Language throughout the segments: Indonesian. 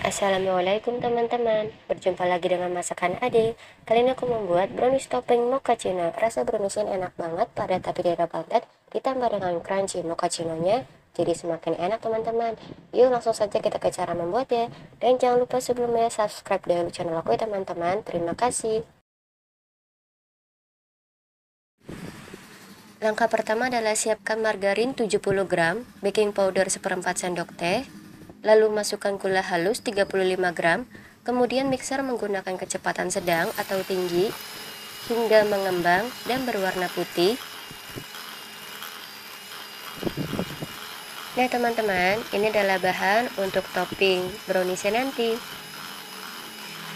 Assalamualaikum teman-teman, berjumpa lagi dengan masakan Ade. Kali ini aku membuat brownies topping mochaccino. Rasa browniesnya enak banget, padat tapi tidak padat, ditambah dengan crunchy mochaccinonya, jadi semakin enak teman-teman. Yuk langsung saja kita ke cara membuatnya. Dan jangan lupa sebelumnya subscribe dulu channel aku ya teman-teman. Terima kasih. Langkah pertama adalah siapkan margarin 70 gram, baking powder 1/4 sendok teh, lalu masukkan gula halus 35 gram, kemudian mixer menggunakan kecepatan sedang atau tinggi hingga mengembang dan berwarna putih. Nah teman-teman, ini adalah bahan untuk topping browniesnya nanti.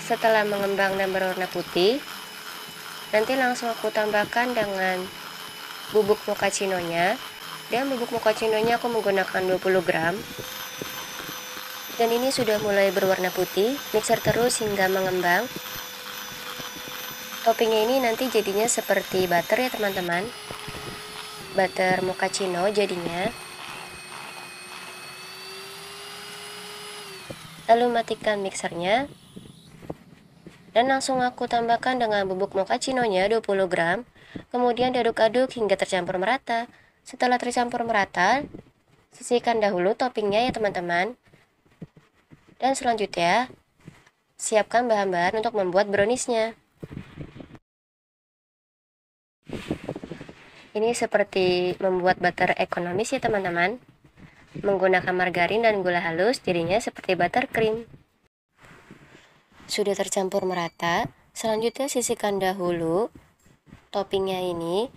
Setelah mengembang dan berwarna putih, nanti langsung aku tambahkan dengan bubuk mochaccinonya. Dan bubuk mochaccinonya aku menggunakan 20 gram. Dan ini sudah mulai berwarna putih, mixer terus hingga mengembang. Toppingnya ini nanti jadinya seperti butter ya teman-teman, butter mochaccino jadinya. Lalu matikan mixernya dan langsung aku tambahkan dengan bubuk mochaccinonya 20 gram, kemudian diaduk-aduk hingga tercampur merata. Setelah tercampur merata, sisihkan dahulu toppingnya ya teman-teman. Dan selanjutnya, siapkan bahan-bahan untuk membuat browniesnya. Ini seperti membuat butter ekonomis ya teman-teman. Menggunakan margarin dan gula halus, jadinya seperti buttercream. Sudah tercampur merata, selanjutnya sisihkan dahulu toppingnya ini.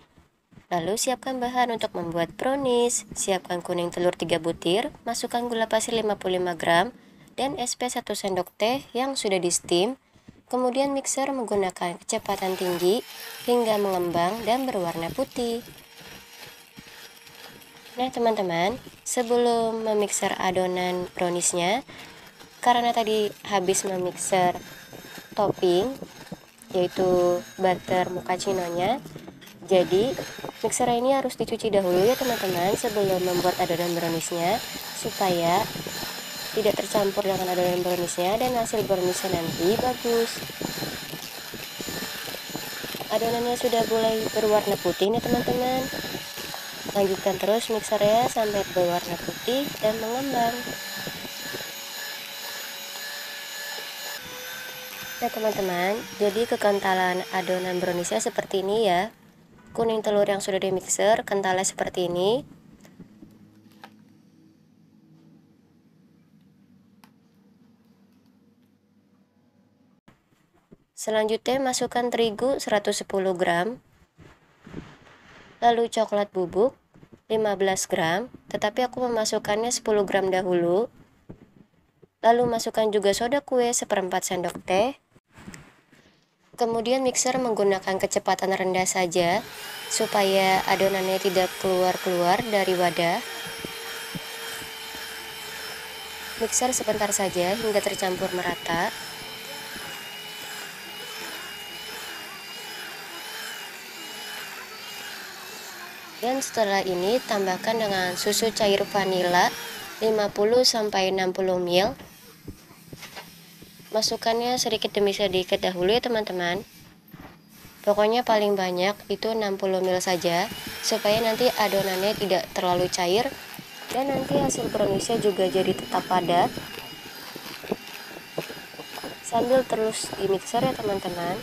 Lalu siapkan bahan untuk membuat brownies. Siapkan kuning telur 3 butir, masukkan gula pasir 55 gram, dan SP 1 sendok teh yang sudah di steam. Kemudian mixer menggunakan kecepatan tinggi hingga mengembang dan berwarna putih. Nah teman-teman, sebelum memixer adonan browniesnya, karena tadi habis memixer topping yaitu butter mochaccinonya, jadi mixer ini harus dicuci dahulu ya teman-teman sebelum membuat adonan browniesnya, supaya tidak tercampur dengan adonan browniesnya dan hasil browniesnya nanti bagus. Adonannya sudah mulai berwarna putih nih teman-teman. Lanjutkan terus mixernya sampai berwarna putih dan mengembang. Nah teman-teman, jadi kekentalan adonan browniesnya seperti ini ya. Kuning telur yang sudah di mixer kentalnya seperti ini. Selanjutnya masukkan terigu 110 gram, lalu coklat bubuk 15 gram, tetapi aku memasukkannya 10 gram dahulu. Lalu masukkan juga soda kue 1/4 sendok teh. Kemudian mixer menggunakan kecepatan rendah saja supaya adonannya tidak keluar-keluar dari wadah. Mixer sebentar saja hingga tercampur merata. Dan setelah ini tambahkan dengan susu cair vanila 50-60 ml. Masukkannya sedikit demi sedikit dahulu ya teman-teman. Pokoknya paling banyak itu 60 ml saja, supaya nanti adonannya tidak terlalu cair dan nanti hasil browniesnya juga jadi tetap padat. Sambil terus di mixer ya teman-teman.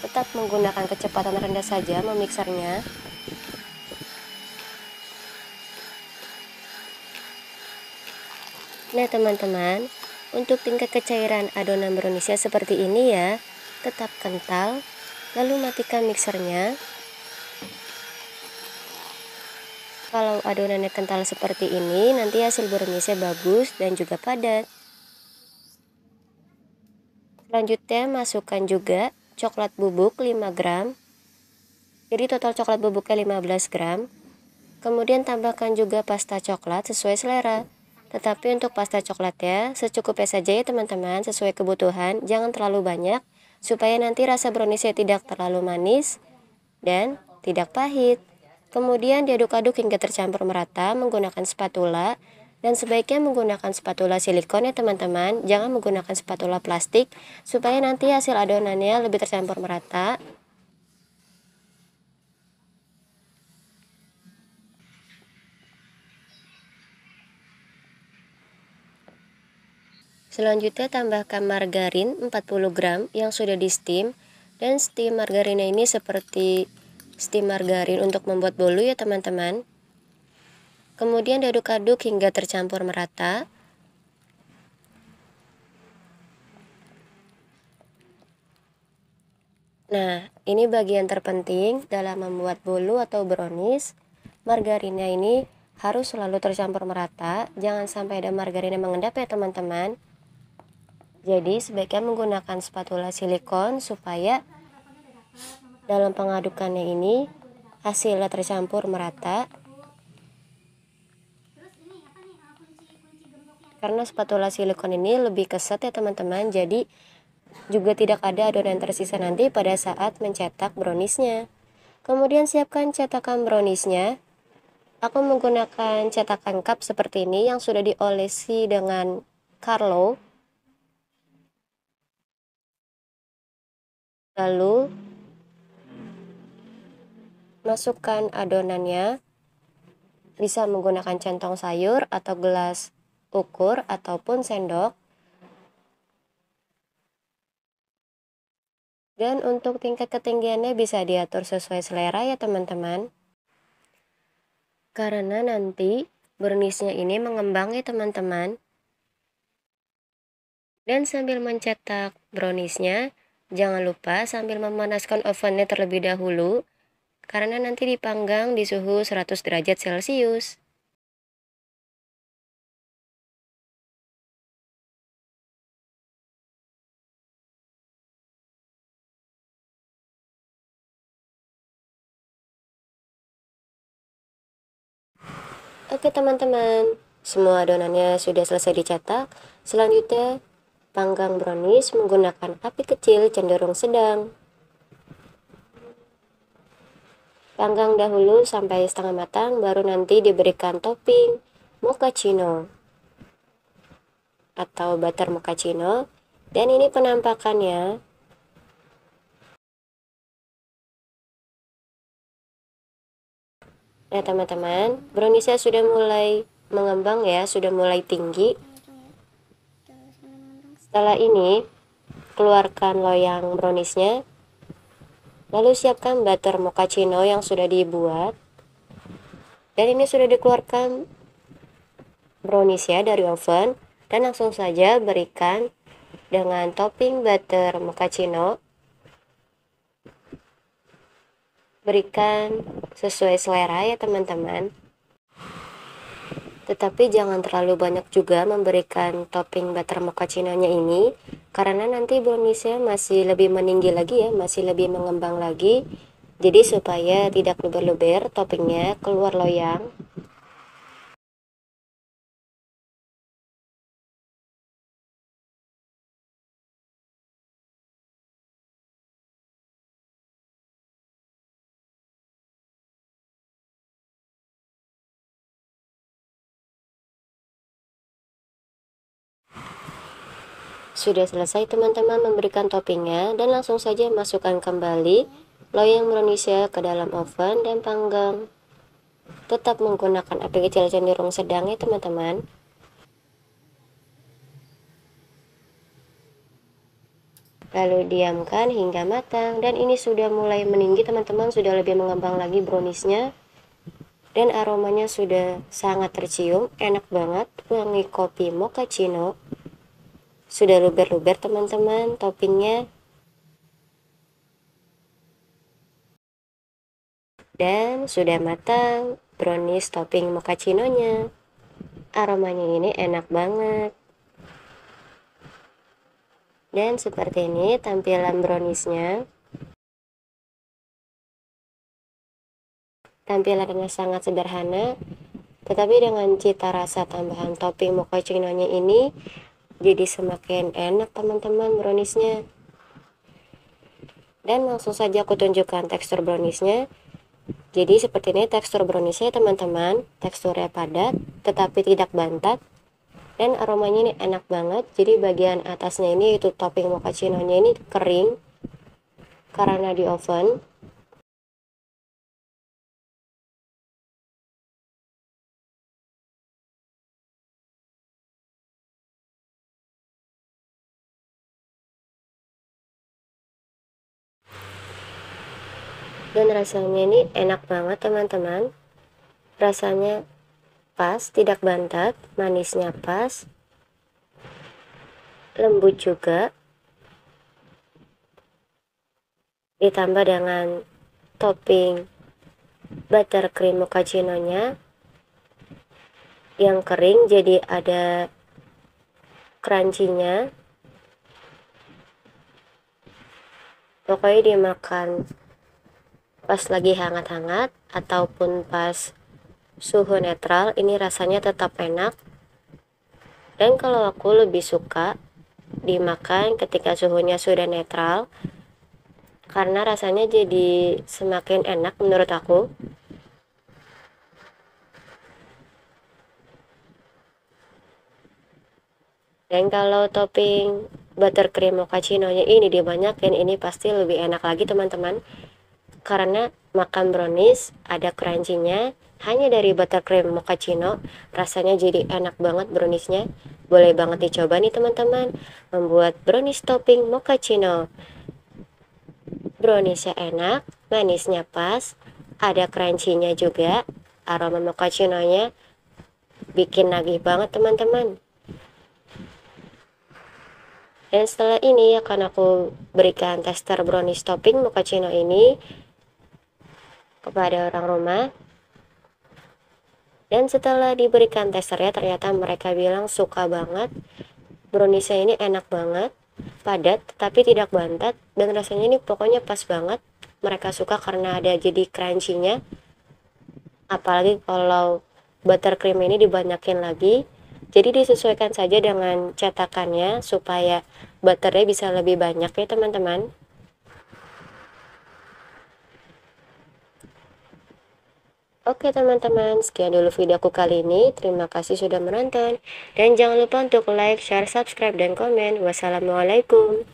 Tetap menggunakan kecepatan rendah saja memixernya. Nah teman-teman, untuk tingkat kecairan adonan browniesnya seperti ini ya, tetap kental. Lalu matikan mixernya. Kalau adonannya kental seperti ini, nanti hasil browniesnya bagus dan juga padat. Selanjutnya masukkan juga coklat bubuk 5 gram. Jadi total coklat bubuknya 15 gram. Kemudian tambahkan juga pasta coklat sesuai selera. Tetapi untuk pasta coklatnya secukupnya saja ya teman-teman, sesuai kebutuhan, jangan terlalu banyak supaya nanti rasa browniesnya tidak terlalu manis dan tidak pahit. Kemudian diaduk-aduk hingga tercampur merata menggunakan spatula Dan sebaiknya menggunakan spatula silikon ya teman-teman, jangan menggunakan spatula plastik supaya nanti hasil adonannya lebih tercampur merata. Selanjutnya tambahkan margarin 40 gram yang sudah di steam, dan steam margarinnya ini seperti steam margarin untuk membuat bolu ya teman-teman. Kemudian diaduk-aduk hingga tercampur merata. Nah, ini bagian terpenting dalam membuat bolu atau brownies. Margarinnya ini harus selalu tercampur merata, jangan sampai ada margarin yang mengendap ya teman-teman. Jadi sebaiknya menggunakan spatula silikon supaya dalam pengadukannya ini hasilnya tercampur merata. Karena spatula silikon ini lebih keset ya teman-teman, jadi juga tidak ada adonan tersisa nanti pada saat mencetak browniesnya. Kemudian siapkan cetakan browniesnya. Aku menggunakan cetakan cup seperti ini yang sudah diolesi dengan Carlo. Lalu masukkan adonannya, bisa menggunakan centong sayur atau gelas ukur ataupun sendok. Dan untuk tingkat ketinggiannya bisa diatur sesuai selera ya teman-teman. Karena nanti browniesnya ini mengembang ya teman-teman. Dan sambil mencetak browniesnya, jangan lupa sambil memanaskan ovennya terlebih dahulu, karena nanti dipanggang di suhu 100 derajat Celcius. Oke teman-teman, semua adonannya sudah selesai dicetak. Selanjutnya, panggang brownies menggunakan api kecil cenderung sedang. Panggang dahulu sampai setengah matang, baru nanti diberikan topping mochaccino atau butter mochaccino. Dan ini penampakannya. Nah teman-teman, browniesnya sudah mulai mengembang ya, sudah mulai tinggi. Setelah ini, keluarkan loyang browniesnya. Lalu siapkan butter mochaccino yang sudah dibuat. Dan ini sudah dikeluarkan browniesnya dari oven. Dan langsung saja berikan dengan topping butter mochaccino. Berikan sesuai selera ya teman-teman. Tetapi jangan terlalu banyak juga memberikan topping butter mochaccino-nya ini, karena nanti browniesnya masih lebih meninggi lagi ya, masih lebih mengembang lagi. Jadi supaya tidak luber-luber, toppingnya keluar loyang. Sudah selesai teman-teman memberikan toppingnya, dan langsung saja masukkan kembali loyang browniesnya ke dalam oven dan panggang. Tetap menggunakan api kecil cenderung sedang ya teman-teman. Lalu diamkan hingga matang, dan ini sudah mulai meninggi teman-teman, sudah lebih mengembang lagi browniesnya. Dan aromanya sudah sangat tercium, enak banget, wangi kopi mochaccino. Sudah luber-luber teman-teman toppingnya. Dan sudah matang brownies topping mochaccino-nya. Aromanya ini enak banget. Dan seperti ini tampilan browniesnya. Tampilannya sangat sederhana, tetapi dengan cita rasa tambahan topping mochaccino-nya ini jadi semakin enak teman-teman browniesnya. Dan langsung saja aku tunjukkan tekstur browniesnya. Jadi seperti ini tekstur browniesnya teman-teman, teksturnya padat tetapi tidak bantat, dan aromanya ini enak banget. Jadi bagian atasnya ini itu topping mochaccino-nya ini kering karena di oven. Dan rasanya ini enak banget teman-teman. Rasanya pas, tidak bantat, manisnya pas, lembut juga. Ditambah dengan topping buttercream mochaccino-nya yang kering, jadi ada crunchy-nya. Pokoknya dimakan pas lagi hangat-hangat ataupun pas suhu netral, ini rasanya tetap enak. Dan kalau aku lebih suka dimakan ketika suhunya sudah netral, karena rasanya jadi semakin enak menurut aku. Dan kalau topping buttercream mochaccino-nya ini dibanyakin, ini pasti lebih enak lagi teman-teman. Karena makan brownies ada crunchy-nya hanya dari buttercream mochaccino, rasanya jadi enak banget browniesnya. Boleh banget dicoba nih teman-teman, membuat brownies topping mochaccino. Browniesnya enak, manisnya pas, ada crunchy-nya juga, aroma mochaccino-nya bikin nagih banget teman-teman. Dan setelah ini akan aku berikan tester brownies topping mochaccino ini kepada orang rumah. Dan setelah diberikan testernya, ternyata mereka bilang suka banget. Browniesnya ini enak banget, padat tapi tidak bantat, dan rasanya ini pokoknya pas banget. Mereka suka karena ada jadi crunchy-nya. Apalagi kalau buttercream ini dibanyakin lagi. Jadi disesuaikan saja dengan cetakannya supaya butternya bisa lebih banyak ya teman-teman. Oke teman-teman, sekian dulu videoku kali ini. Terima kasih sudah menonton. Dan jangan lupa untuk like, share, subscribe, dan komen. Wassalamualaikum.